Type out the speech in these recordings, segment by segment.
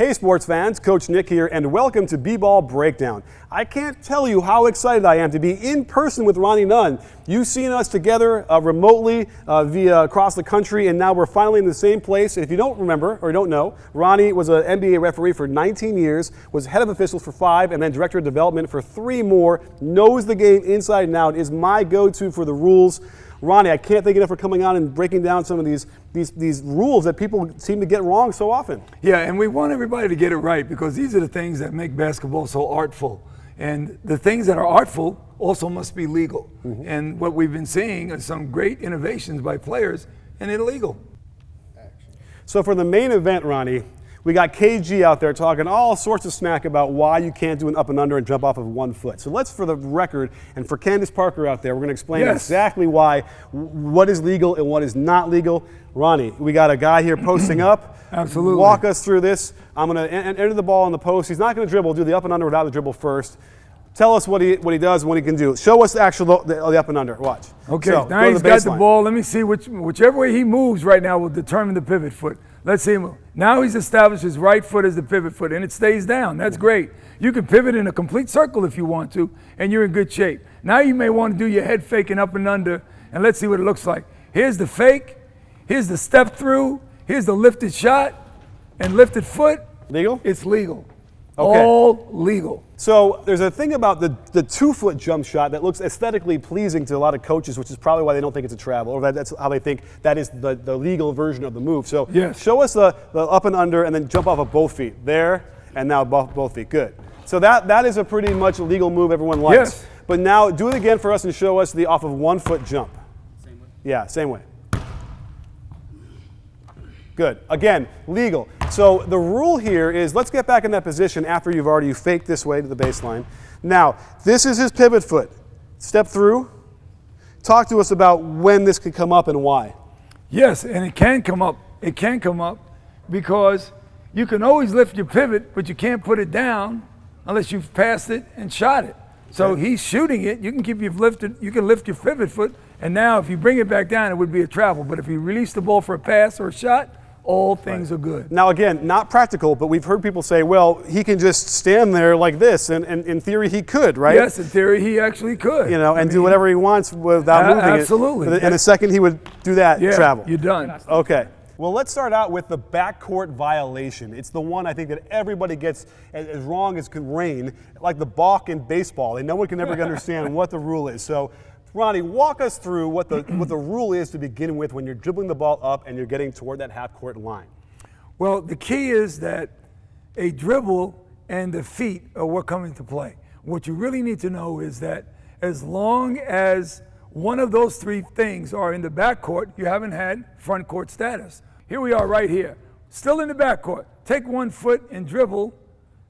Hey sports fans, Coach Nick here, and welcome to BBallBreakdown. I can't tell you how excited I am to be in person with Ronnie Nunn. You've seen us together remotely via across the country, and now we're finally in the same place. And if you don't remember or don't know, Ronnie was an NBA referee for 19 years, was head of officials for 5, and then director of development for 3 more, knows the game inside and out, is my go-to for the rules. Ronnie, I can't thank you enough for coming on and breaking down some of these rules that people seem to get wrong so often. Yeah, and we want everybody to get it right because these are the things that make basketball so artful. And the things that are artful also must be legal. Mm-hmm. And what we've been seeing is some great innovations by players and illegal. So for the main event, Ronnie, we got KG out there talking all sorts of smack about why you can't do an up and under and jump off of 1 foot. So let's, for the record, and for Candace Parker out there, we're going to explain exactly why, what is legal and what is not legal. Ronnie, we got a guy here posting up. Absolutely. Walk us through this. I'm going to enter the ball in the post. He's not going to dribble. Do the up and under without the dribble first. Tell us what he does and what he can do. Show us the actual the up and under. Watch. Okay, so, now he's got the ball. Let me see whichever way he moves right now will determine the pivot foot. Let's see him move. Now he's established his right foot as the pivot foot, and it stays down. That's great. You can pivot in a complete circle if you want to, and you're in good shape. Now you may want to do your head fake and up and under, and let's see what it looks like. Here's the fake. Here's the step through. Here's the lifted shot and lifted foot. Legal? It's legal. Okay. All legal. So there's a thing about the 2-foot jump shot that looks aesthetically pleasing to a lot of coaches, which is probably why they don't think it's a travel, or that's how they think that is the legal version of the move. So show us the up and under and then jump off of both feet. There, and now both feet. Good. So that is a pretty much legal move everyone likes. Yes. But now do it again for us and show us the off of 1 foot jump. Same way? Yeah, same way. Good. Again, legal. So the rule here is let's get back in that position after you've already faked this way to the baseline. Now, this is his pivot foot. Step through. Talk to us about when this could come up and why. Yes, and it can come up. It can come up because you can always lift your pivot, but you can't put it down unless you've passed it and shot it. So he's shooting it. You can keep your lifted. You can lift your pivot foot, and now if you bring it back down, it would be a travel. But if you release the ball for a pass or a shot, all things are good. Now again, not practical, but we've heard people say, well, he can just stand there like this, and in theory he could, right? Yes, in theory he actually could. You know, and do whatever he wants without moving it. Absolutely. In a second he would do that travel. You're done. Okay. Well, let's start out with the backcourt violation. It's the one I think that everybody gets as wrong as can rain, like the balk in baseball. And no one can ever understand what the rule is. So Ronnie, walk us through what the rule is to begin with when you're dribbling the ball up and you're getting toward that half-court line. Well, the key is that a dribble and the feet are what come into play. What you really need to know is that as long as one of those 3 things are in the backcourt, you haven't had front court status. Here we are right here, still in the backcourt. Take 1 foot and dribble,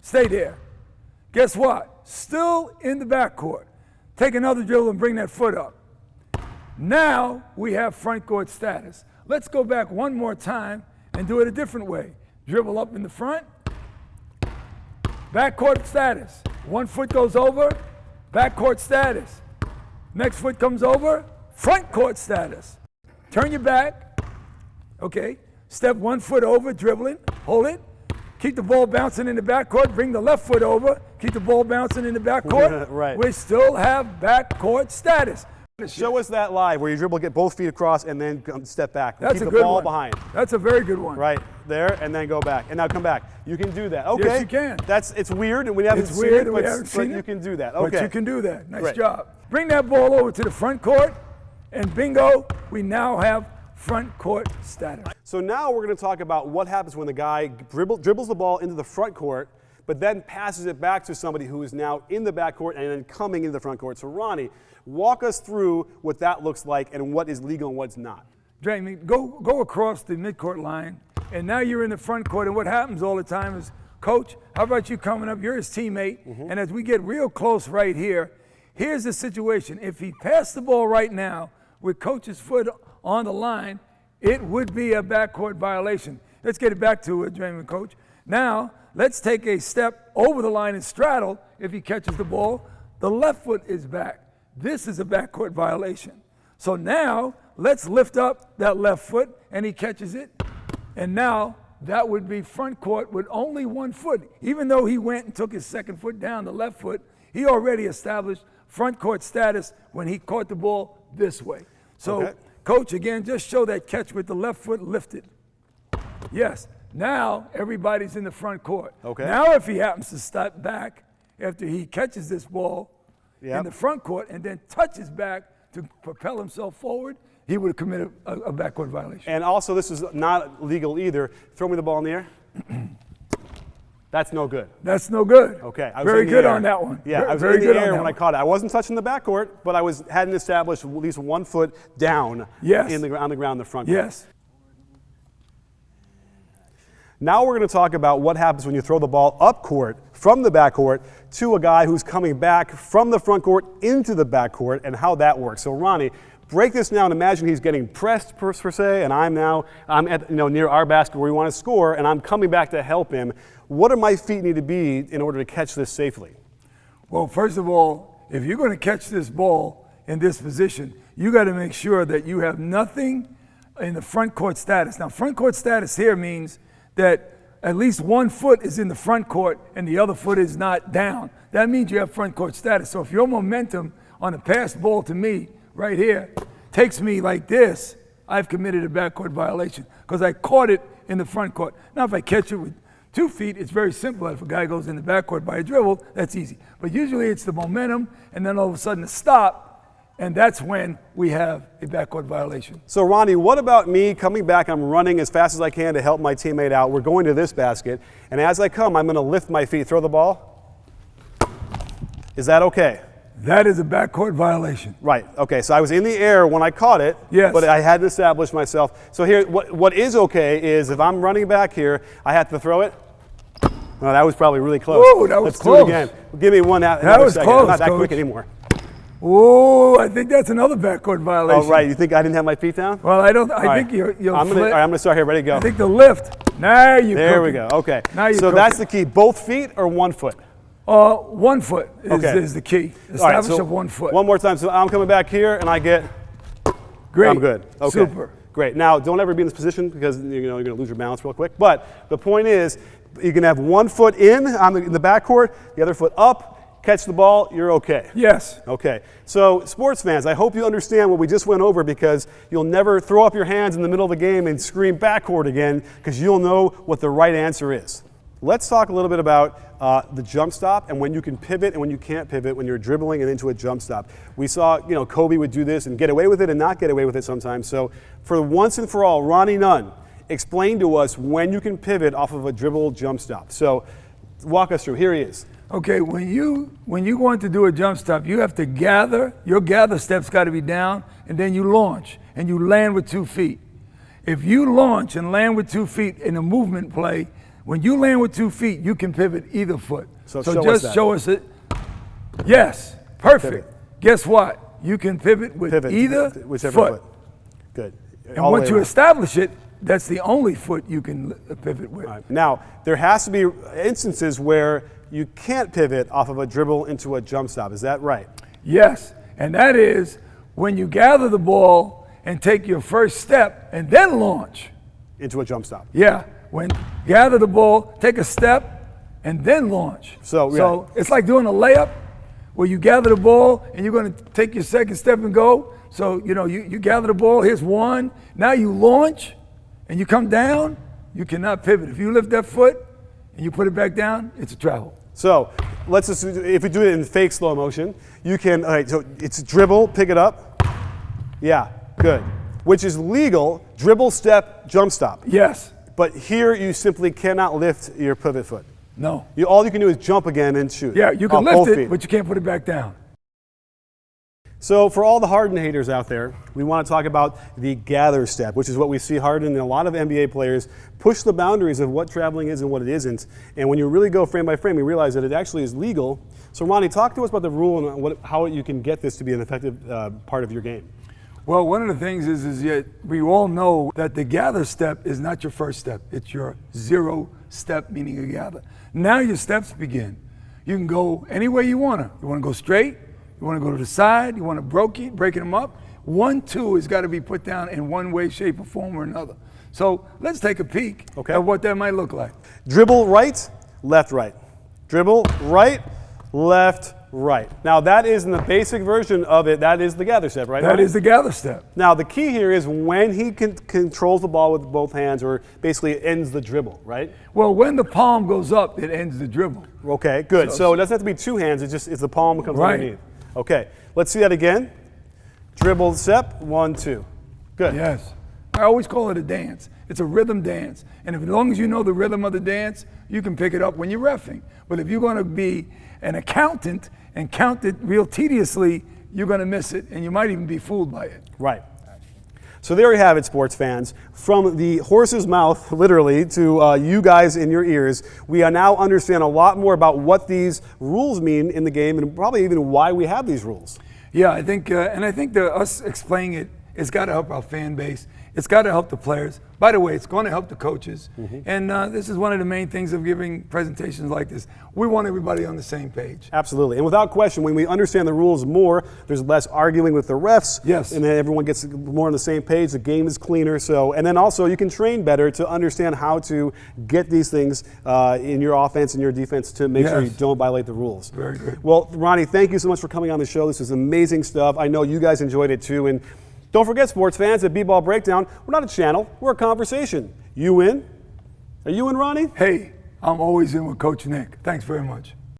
stay there. Guess what? Still in the backcourt. Take another dribble and bring that foot up. Now we have front court status. Let's go back one more time and do it a different way. Dribble up in the front, backcourt status. 1 foot goes over, backcourt status. Next foot comes over, front court status. Turn your back, okay. Step 1 foot over, dribbling, hold it. Keep the ball bouncing in the backcourt, bring the left foot over, keep the ball bouncing in the backcourt. Right. We still have backcourt status. Show us that live where you dribble, get both feet across, and then step back. That's keep a the good ball one. behind. That's a very good one. Right there, and then go back, and now come back. You can do that. Okay. Yes, you can. It's weird, and we haven't seen it, but you can do that. Okay. But you can do that. Nice job. Bring that ball over to the front court, and bingo, we now have front court status. So now we're going to talk about what happens when the guy dribbles the ball into the front court, but then passes it back to somebody who is now in the back court and then coming into the front court. So Ronnie, walk us through what that looks like and what is legal and what's not. Jamie, go across the midcourt line, and now you're in the front court, and what happens all the time is, Coach, how about you coming up? You're his teammate, and as we get real close right here, here's the situation. If he passed the ball right now with Coach's foot on the line, it would be a backcourt violation. Let's get it back to it, Draymond Coach. Now, let's take a step over the line and straddle. If he catches the ball, the left foot is back. This is a backcourt violation. So now, let's lift up that left foot, and he catches it. And now, that would be front court with only 1 foot. Even though he went and took his second foot down, the left foot, he already established front court status when he caught the ball this way. So, Coach, again, just show that catch with the left foot lifted. Yes. Now everybody's in the front court. Okay. Now if he happens to step back after he catches this ball in the front court and then touches back to propel himself forward, he would have committed a backcourt violation. And also, this is not legal either. Throw me the ball in the air. That's no good. That's no good. Okay. I was very in the good air. on that one. Yeah, I was very in the good air on when that I caught it. I wasn't touching the backcourt, but I hadn't established at least 1 foot down on the ground in the front court. Yes. Now we're going to talk about what happens when you throw the ball up court from the backcourt to a guy who's coming back from the front court into the backcourt and how that works. So Ronnie, break this down. Imagine he's getting pressed per se, and I'm at near our basket where we want to score, and I'm coming back to help him. What do my feet need to be in order to catch this safely? Well, first of all, if you're going to catch this ball in this position, you got to make sure that you have nothing in the front court status. Now, front court status here means that at least 1 foot is in the front court and the other foot is not down. That means you have front court status. So if your momentum on a pass ball to me right here takes me like this, I've committed a backcourt violation because I caught it in the front court. Now, if I catch it with 2 feet, it's very simple. If a guy goes in the backcourt by a dribble, that's easy. But usually it's the momentum and then all of a sudden a stop, and that's when we have a backcourt violation. So Ronnie, what about me coming back? I'm running as fast as I can to help my teammate out. We're going to this basket, and as I come, I'm going to lift my feet, throw the ball. Is that okay? That is a backcourt violation. Right. Okay. So I was in the air when I caught it, but I hadn't established myself. So here, what is okay is if I'm running back here, I have to throw it. Well, that was probably really close. Ooh, that was Let's close. do it again. Give me one. That was second. close, I'm not that Coach. quick anymore. Oh, I think that's another backcourt violation. Oh, right. You think I didn't have my feet down? Well, I don't. I think you'll I'm flip. going to start here. Ready to go. I think the lift. Now you. There we go. Okay. Now you. So that's the key. Both feet or 1 foot? 1 foot is the key. Establish of 1 foot. One more time. So I'm coming back here and I get. Great. I'm good. Okay. Super. Great. Now, don't ever be in this position because you're going to lose your balance real quick. But the point is, you can have 1 foot in the backcourt, the other foot up. Catch the ball, you're okay. Yes. Okay. So, sports fans, I hope you understand what we just went over because you'll never throw up your hands in the middle of the game and scream backcourt again because you'll know what the right answer is. Let's talk a little bit about the jump stop and when you can pivot and when you can't pivot when you're dribbling and into a jump stop. We saw, Kobe would do this and get away with it and not get away with it sometimes. So, for once and for all, Ronnie Nunn, explain to us when you can pivot off of a dribble jump stop. So, walk us through. Here he is. Okay, when you want to do a jump stop, you have to gather. Your gather step's got to be down, and then you launch, and you land with 2 feet. If you launch and land with 2 feet in a movement play, when you land with 2 feet, you can pivot either foot. So just show us it. Yes, perfect. Pivot. Guess what? You can pivot with either foot. Good. And once you establish it, that's the only foot you can pivot with. Right. Now, there has to be instances where you can't pivot off of a dribble into a jump stop. Is that right? Yes, and that is when you gather the ball and take your first step and then launch. Into a jump stop. Yeah, when gather the ball, take a step, and then launch. So it's like doing a layup where you gather the ball and you're going to take your second step and go. So, you gather the ball, here's one. Now you launch and you come down, you cannot pivot. If you lift that foot and you put it back down, it's a travel. So let's just, if we do it in fake slow motion, you can, all right, so it's dribble, pick it up. Yeah, good. Which is legal, dribble, step, jump stop. Yes. But here you simply cannot lift your pivot foot. No. All you can do is jump again and shoot. Yeah, you can lift it, but you can't put it back down. So for all the Harden haters out there, we want to talk about the gather step, which is what we see Harden and a lot of NBA players push the boundaries of what traveling is and what it isn't. And when you really go frame by frame, you realize that it actually is legal. So Ronnie, talk to us about the rule and how you can get this to be an effective part of your game. Well, one of the things is that we all know that the gather step is not your first step. It's your 0 step, meaning a gather. Now your steps begin. You can go any way you want to. You want to go straight. You want to go to the side, you want to breaking them up. 1, 2 has got to be put down in one way, shape, or form or another. So let's take a peek Okay. at what that might look like. Dribble right, left, right. Dribble right, left, right. Now that is in the basic version of it. That is the gather step, right? That is the gather step. Now the key here is when he controls the ball with both hands, or basically ends the dribble, right? Well, when the palm goes up, it ends the dribble. Okay, good. So it doesn't have to be two hands. It's the palm that comes Right. underneath. Okay, let's see that again. Dribble step, 1, 2. Good. Yes. I always call it a dance. It's a rhythm dance. And as long as you know the rhythm of the dance, you can pick it up when you're reffing. But if you're going to be an accountant and count it real tediously, you're going to miss it, and you might even be fooled by it. Right. So there you have it, sports fans. From the horse's mouth, literally, to you guys in your ears, we now understand a lot more about what these rules mean in the game, and probably even why we have these rules. Yeah, I think, us explaining it, it's got to help our fan base. It's got to help the players. By the way, it's going to help the coaches. And this is one of the main things of giving presentations like this. We want everybody on the same page. Absolutely. And without question, when we understand the rules more, there's less arguing with the refs. Yes. And then everyone gets more on the same page. The game is cleaner. So, and then also you can train better to understand how to get these things in your offense and your defense to make sure you don't violate the rules. Very good. Well, Ronnie, thank you so much for coming on the show. This is amazing stuff. I know you guys enjoyed it too. And don't forget, sports fans, at B-Ball Breakdown, we're not a channel, we're a conversation. You in? Are you in, Ronnie? Hey, I'm always in with Coach Nick. Thanks very much.